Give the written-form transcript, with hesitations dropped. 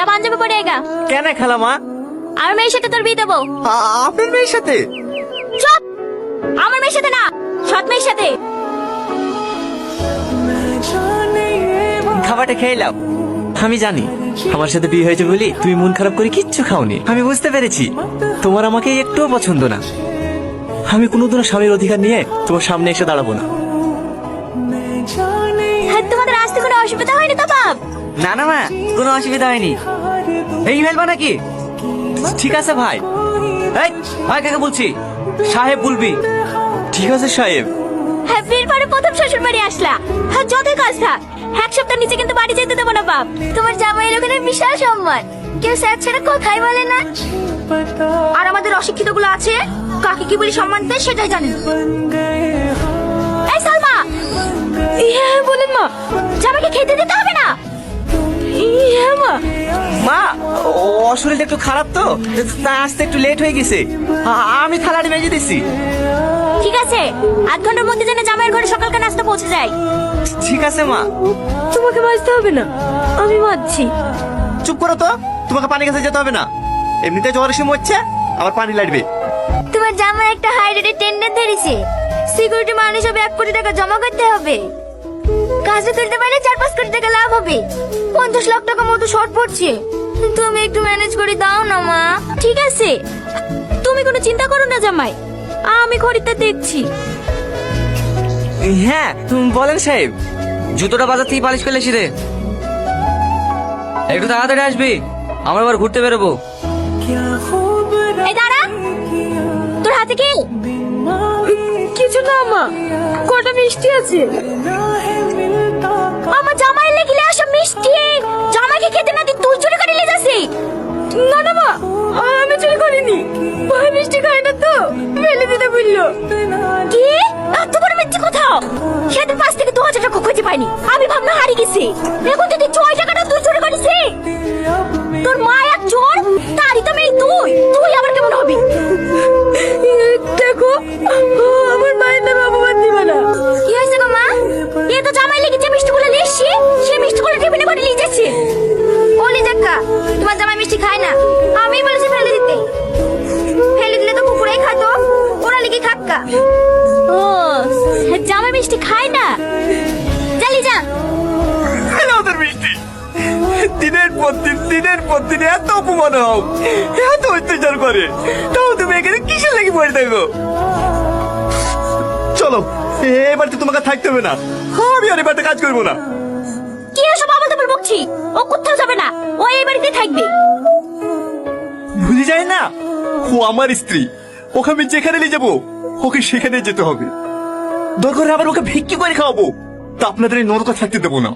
পাঞ্জাবি পরে আয়গা। কেন খালামা? আমার মেয়ের সাথে তোর বিয়ে দেবো। আপনার মেয়ের সাথে? চুপ! আমার মেয়ের সাথে না, সৎ মেয়ের সাথে। খাবারটা খেয়ে নাও। আমি জানি আমার সাথে বিয়ে হয়েছে বলি তুমি মন খারাপ করে কিচ্ছু খাওনি। আমি বুঝতে পেরেছি তোমার আমাকে একটুও পছন্দ না। আমি কোনোদিনও স্বামীর অধিকার নিয়ে তোমার সামনে এসে দাঁড়াবো না। হ্যাঁ, তোমাদের আসতে কোনো অসুবিধা হয়নি তো বাপ? না না মা, কোনো অসুবিধা হয়নি। এই ফেলবা নাকি? ঠিক আছে ভাই। এই ভাই, কাকে বলছি? সাহেব বলবি। ঠিক আছে সাহেব। হ্যাঁ, বিয়ের পরে প্রথম শ্বশুর বাড়ি আসলা। হ্যাঁ, যতই কাজ থাক, এক সপ্তাহ নিচে কিন্তু বাড়ি যেতে দেবো না বাপ। তোমার জামাই লোকের বিশাল সম্মান, কেউ স্যার ছেড়ে কথাই বলে না। আর আমাদের অশিক্ষিত গুলো আছে, কাকে কি বলি সম্মান দেয় সেটাই জানে না। এই সালমা! হ্যাঁ বলেন মা। জামাইকে খেতে দিতে হবে না? হ্যাঁ মা। মা, ও শরীরটা একটু খারাপ তো, তাই আসতে একটু লেট হয়ে গেছে। আমি থালাটি মেজে দিচ্ছি। ঠিক আছে, আধ ঘন্টার মধ্যে যেন জামাইয়ের ঘরে সকালকে নাস্তা পৌঁছে যায়। ঠিক আছে মা। তোমাকে বাঁচতে হবে না, আমি বাঁচছি। চুপ করো তো, তোমাকে পানি কাছে যেতে হবে না। এমনিতে জ্বর এসে মরছে, আবার পানি লাগবে। তোমার জামাই একটা হাই রেটের টেন্ডার ধরেছে, সিকিউরিটি মানি সব 1 কোটি টাকা জমা করতে হবে। কাজে তুলতে পারলে 4-5 কোটি টাকা লাভ হবে। 50 লাখ টাকা মতো শর্ট পড়ছে, তুমি একটু ম্যানেজ করে দাও না মা। ঠিক আছে, তুমি কোনো চিন্তা করো না জামাই, আমি খরিদ্দার দেখছি। হ্যাঁ বলেন সাহেব। জুতোটা বাজার থেকে পালিশ করলে রে, একটু তাড়াতাড়ি আসবি, আমরা আবার ঘুরতে বেরোবো। এই দাঁড়া, তোর হাতে কি? কিছু না মা, কটা মিষ্টি আছে। আমার জামাই লেগিলে আসা মিষ্টি জামাইকে খেতে না দিয়ে তুই চুরি করে নিয়ে যাচ্ছি। না না মা, আমি চুরি করিনি, ভাই মিষ্টি খাই না তো ফেলে দিতে বললো। কি এত বড় মিথ্যে কথা! সেদিন 5 থেকে 2000 টাকা খুঁজে পাইনি, আমি ভাবনা হারিয়ে গেছি। এখন তুই 6 টাকাটা তুই চুরি করেছিস। তোর মা এক চোর, তারই তো মেয়ে তুই। তুই আবার কেমন হবি? দেখো, আমার মায়ের নামে অপমান দিবে না। কি হয়েছে গো মা? এ তো জামাই লেগে যে মিষ্টিগুলো নিয়ে এসছি, সেই মিষ্টিগুলো টিফিনে করে নিয়ে যাচ্ছে। বলি দেখা, তোমার জামাই মিষ্টি খায় না, আমি বলেছি ফেলে দিতে। ফেলে দিলে তো কুকুরেই খাতো, ওরা লেগে খাক্কা। ও, জামাই মিষ্টি খায় না? চালি যা। ওদের মিষ্টি দিনের পর দিন এত অপমান হও, এত অত্যাচার করে, তাও তুমি এখানে কিসের লাগি পড়ে থাকো? চলো, এবার তো তোমাকে থাকতে হবে না, আমি আর এবারে কাজ করবো না। কি এসব আবল তাবল বকছি? ও কোথাও যাবে না, ও এই বাড়িতে থাকবে। ভুলে যায় না, ও আমার স্ত্রী। ওকে আমি যেখানে নিয়ে যাবো, ওকে সেখানে যেতে হবে। দরকার আবার ওকে ভিক্ষি করে খাওয়াবো, তা আপনাদের এই নরকে থাকতে দেবো না।